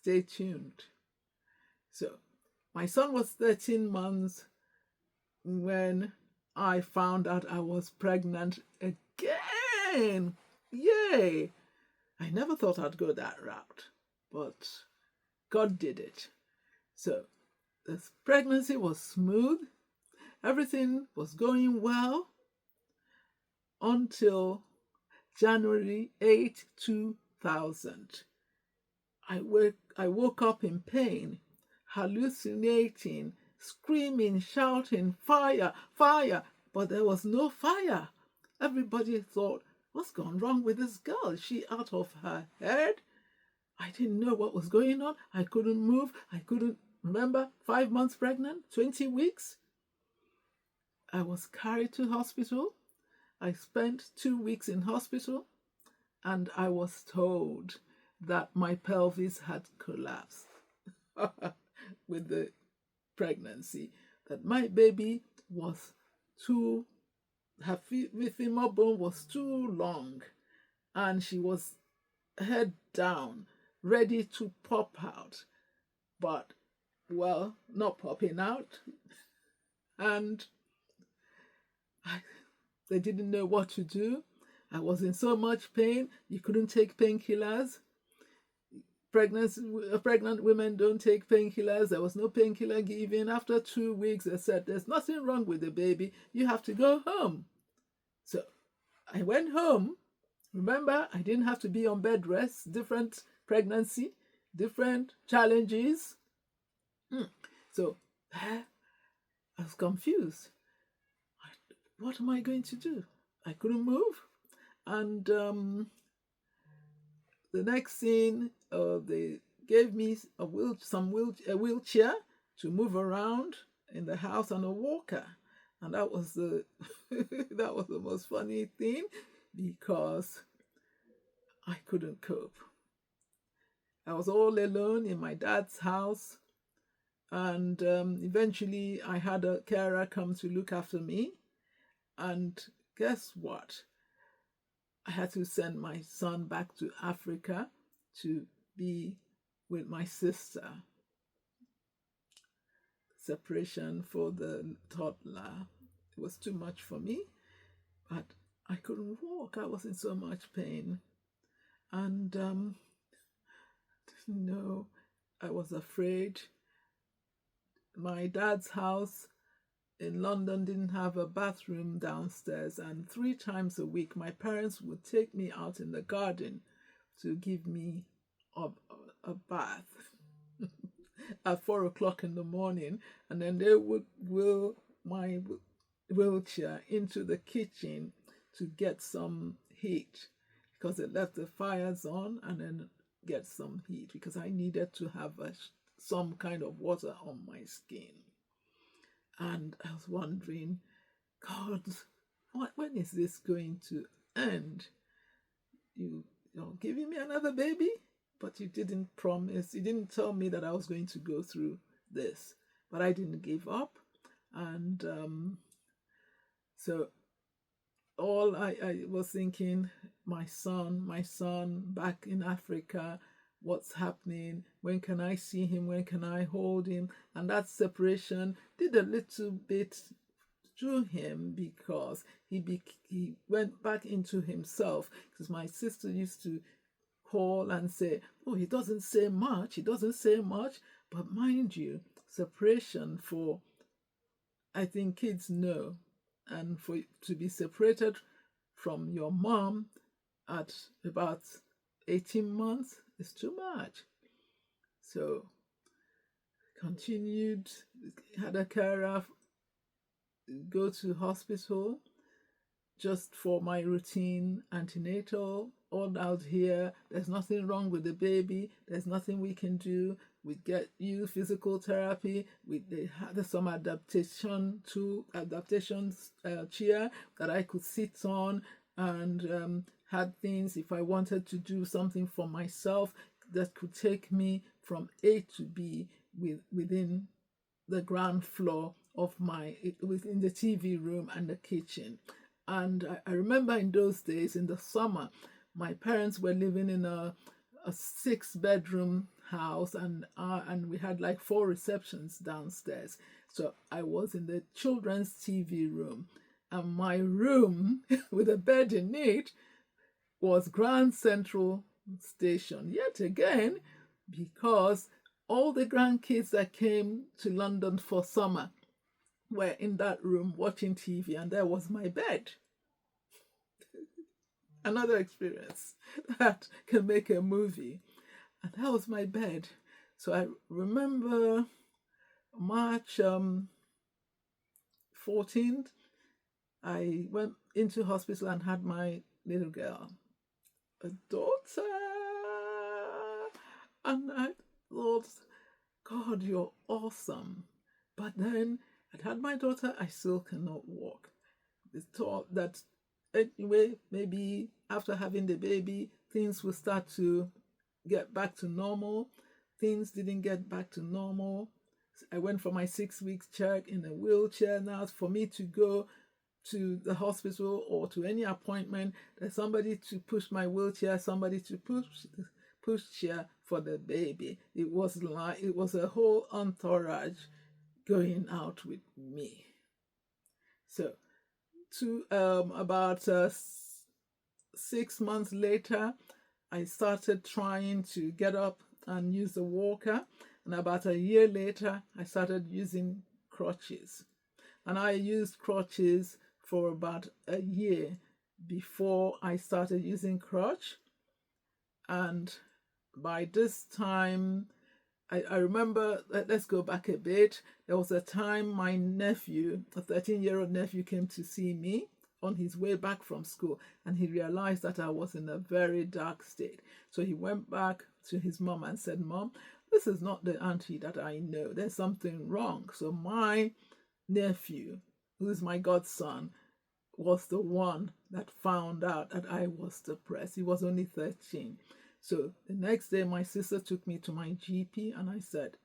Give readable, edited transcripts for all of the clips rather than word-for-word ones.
Stay tuned. So, my son was 13 months when I found out I was pregnant again. Yay! I never thought I'd go that route, but God did it. So, this pregnancy was smooth. Everything was going well until January 8, 2000. I woke up in pain, hallucinating, screaming, shouting, fire, fire, but there was no fire. Everybody thought, what's gone wrong with this girl? Is she out of her head? I didn't know what was going on. I couldn't move. I couldn't remember 5 months pregnant, 20 weeks. I was carried to hospital. I spent 2 weeks in hospital, and I was told that my pelvis had collapsed with the pregnancy, that my baby was her femur bone was too long, and she was head down, ready to pop out, but, well, not popping out. And they didn't know what to do. I was in so much pain. You couldn't take painkillers. Pregnant women don't take painkillers. There was no painkiller given. After 2 weeks, they said, there's nothing wrong with the baby. You have to go home. So I went home. Remember, I didn't have to be on bed rest. Different pregnancy, different challenges. So I was confused. What am I going to do? I couldn't move. And the next thing, they gave me a wheelchair to move around in the house, and a walker. And that was the that was the most funny thing, because I couldn't cope. I was all alone in my dad's house, and eventually I had a carer come to look after me. And guess what? I had to send my son back to Africa to be with my sister. Separation for the toddler. It was too much for me, but I couldn't walk. I was in so much pain. And no, I was afraid. My dad's house in London didn't have a bathroom downstairs, and 3 times a week my parents would take me out in the garden to give me a bath at 4 o'clock in the morning, and then they would wheel my wheelchair into the kitchen to get some heat, because they left the fires on, and then get some heat, because I needed to have some kind of water on my skin. And I was wondering, God, when is this going to end? You're giving me another baby, but you didn't promise, you didn't tell me that I was going to go through this. But I didn't give up. And so all I was thinking, my son back in Africa, what's happening? When can I see him? When can I hold him? And that separation did a little bit to him, because he went back into himself. Because my sister used to call and say, oh, he doesn't say much. But mind you, separation, for, I think kids know, and for to be separated from your mom at about 18 months is too much. So continued, had a carer go to hospital just for my routine antenatal. All out here, there's nothing wrong with the baby, there's nothing we can do. We get you physical therapy. They had some adaptations chair that I could sit on, and had things, if I wanted to do something for myself, that could take me from A to B within the ground floor of within the TV room and the kitchen. And I remember in those days, in the summer, my parents were living in a 6-bedroom house, and we had like 4 receptions downstairs. So I was in the children's TV room, and my room with a bed in it was Grand Central Station yet again, because all the grandkids that came to London for summer were in that room watching TV, and there was my bed. Another experience that can make a movie. And that was my bed. So I remember March 14th, I went into hospital and had my little girl, a daughter. And I thought, God, you're awesome. But then I'd had my daughter, I still cannot walk. It's thought that anyway, maybe after having the baby, things will start to get back to normal. Things didn't get back to normal. I went for my 6 weeks check in a wheelchair. Now, for me to go to the hospital or to any appointment, there's somebody to push my wheelchair, somebody to push chair for the baby. It was a whole entourage going out with me. So, about 6 months later, I started trying to get up and use the walker. And about a year later, I started using crutches. And I used crutches for about a year before I started using crutch. And by this time, I remember, let's go back a bit. There was a time my nephew, a 13-year-old nephew, came to see me on his way back from school, and he realized that I was in a very dark state. So he went back to his mom and said, Mom, this is not the auntie that I know. There's something wrong. So my nephew, who is my godson, was the one that found out that I was depressed. He was only 13. So the next day, my sister took me to my GP, and I said,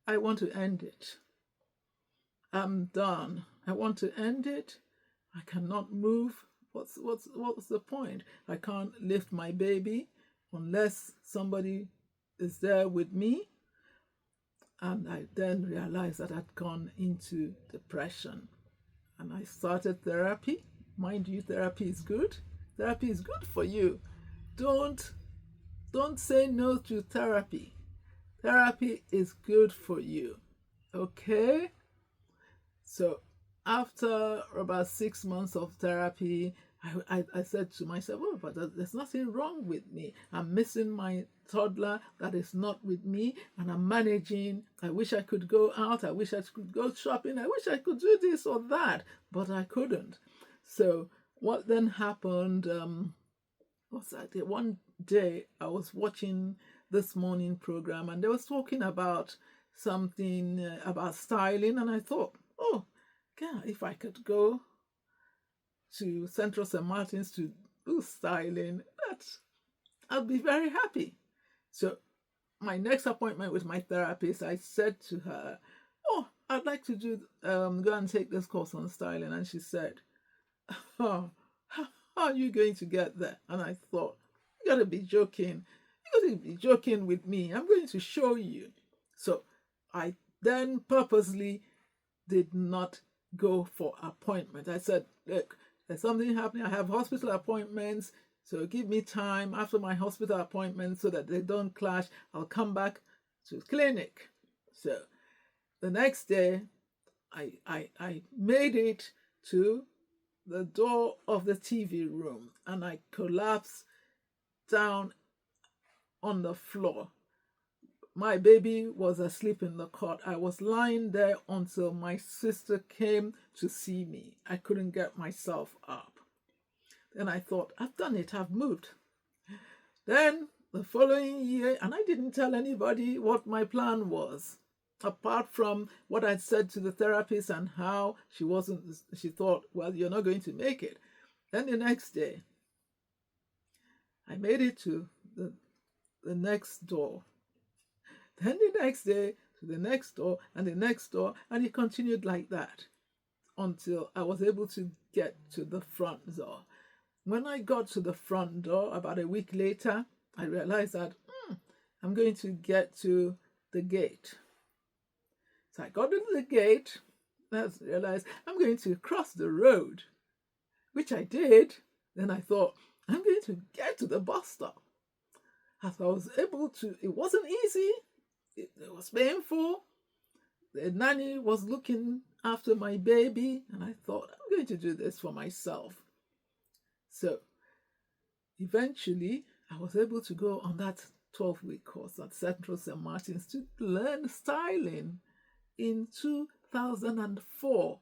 I want to end it. I'm done. I want to end it. I cannot move. What's the point? I can't lift my baby unless somebody is there with me. And I then realized that I'd gone into depression. And I started therapy. Mind you, therapy is good. Therapy is good for you. Don't say no to therapy. Therapy is good for you. Okay? So after about 6 months of therapy, I said to myself, oh, but there's nothing wrong with me. I'm missing my toddler that is not with me, and I'm managing. I wish I could go out. I wish I could go shopping. I wish I could do this or that, but I couldn't. So what then happened, what's that? One day I was watching this morning program, and they was talking about something about styling, and I thought, oh, yeah, if I could go to Central St. Martin's to do styling, I'll be very happy. So my next appointment with my therapist, I said to her, oh, I'd like to go and take this course on styling. And she said, oh, how are you going to get there? And I thought, you gotta be joking. You gotta be joking with me. I'm going to show you. So I then purposely did not go for appointment. I said, look, there's something happening. I have hospital appointments, so give me time after my hospital appointment so that they don't clash. I'll come back to clinic. So the next day, I made it to the door of the TV room, and I collapsed down on the floor. My baby was asleep in the cot. I was lying there until my sister came to see me. I couldn't get myself up. Then I thought, I've done it, I've moved. Then the following year, and I didn't tell anybody what my plan was, apart from what I'd said to the therapist and how she thought, well, you're not going to make it. Then the next day, I made it to the next door. Then the next day, to the next door, and the next door, and it continued like that until I was able to get to the front door. When I got to the front door, about a week later, I realized that I'm going to get to the gate. So I got to the gate. I realized I'm going to cross the road, which I did. Then I thought, I'm going to get to the bus stop. As I was able to, it wasn't easy. It was painful. The nanny was looking after my baby, and I thought, I'm going to do this for myself. So eventually, I was able to go on that 12-week course at Central St. Martin's to learn styling in 2004.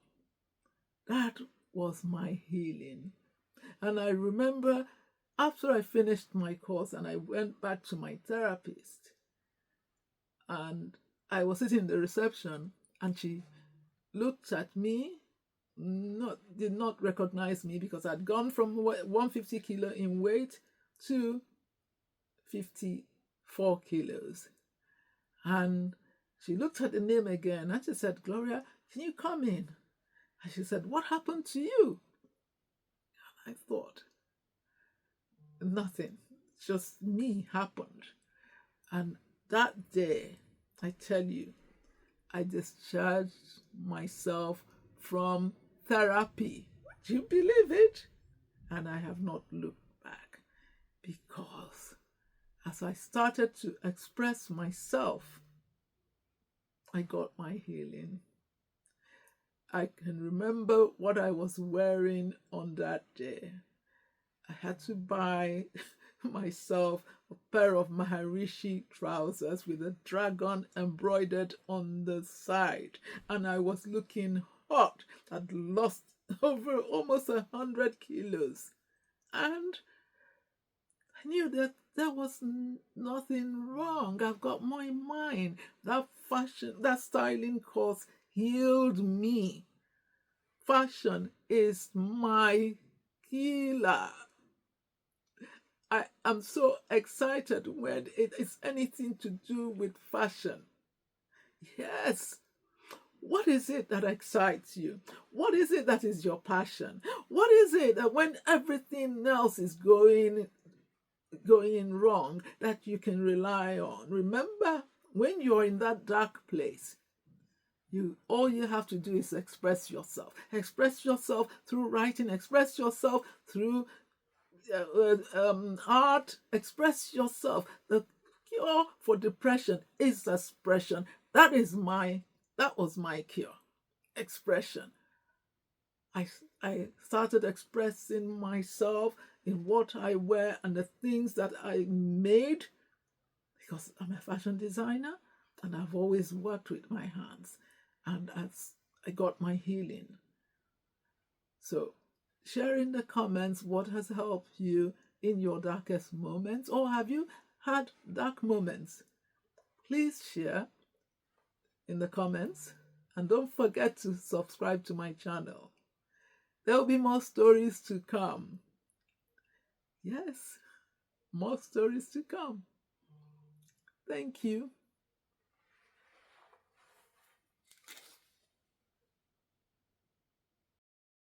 That was my healing. And I remember after I finished my course and I went back to my therapist, and I was sitting in the reception, and she looked at me, did not recognize me because I'd gone from 150 kilo in weight to 54 kilos. And she looked at the name again and she said, Gloria, can you come in? And she said, what happened to you? And I thought, nothing, just me happened. And that day, I tell you, I discharged myself from therapy. Do you believe it? And I have not looked back, because as I started to express myself, I got my healing. I can remember what I was wearing on that day. I had to buy myself a pair of Maharishi trousers with a dragon embroidered on the side, and I was looking hot. I'd lost over almost 100 kilos, and I knew that there was nothing wrong. I've got my mind. That fashion, that styling course healed me. Fashion is my healer. I am so excited when it is anything to do with fashion. Yes. What is it that excites you? What is it that is your passion? What is it that when everything else is going wrong, that you can rely on? Remember, when you're in that dark place, all you have to do is express yourself. Express yourself through writing. Express yourself through art. Express yourself. The cure for depression is expression. That was my cure. Expression. I started expressing myself in what I wear and the things that I made, because I'm a fashion designer and I've always worked with my hands, and I got my healing. So share in the comments what has helped you in your darkest moments, or have you had dark moments? Please share in the comments, and don't forget to subscribe to my channel. There will be more stories to come. Yes, more stories to come. Thank you.